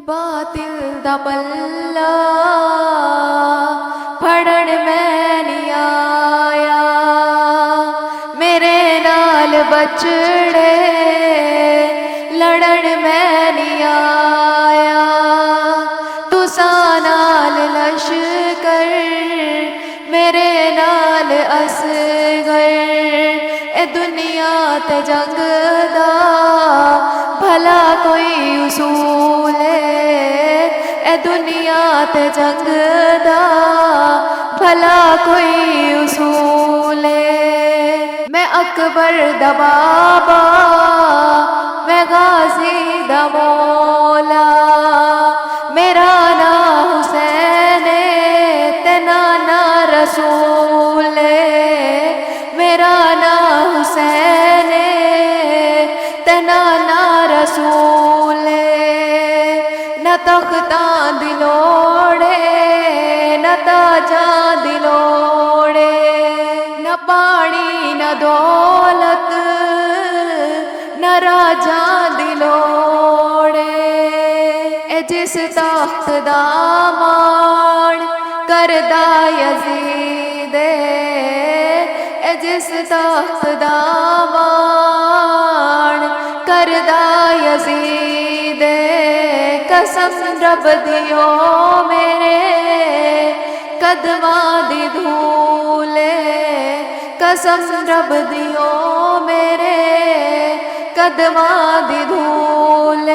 बातिल दा पल्ला फड़न मैं नहीं आया, मेरे नाल बचड़े लड़न मैं नहीं आया। तुसा नाल लश्कर मेरे नाल असगर, ए दुनिया ते जंग दा भला कोई उसूल है, ए दुनिया ते जंग दा भला कोई उसूल है। मैं अकबर दा बाबा, मैं गाजी दा मौला, मेरा ना हुसैन ते नाना रसूल है, मेरा ना हुसैन ते नाना रसूल है। न तख्ता दिलोड़े न ताजा दिलोड़े, न पानी न दौलत न राजा दिलोड़े। ए जिस तख्त दा मान करदा यजीद, ए जिस तख्त दा मान करदा यजीद। कसम रब दियो मेरे कदमां दी धूल, कसम रब दियो मेरे कदमां दी धूल।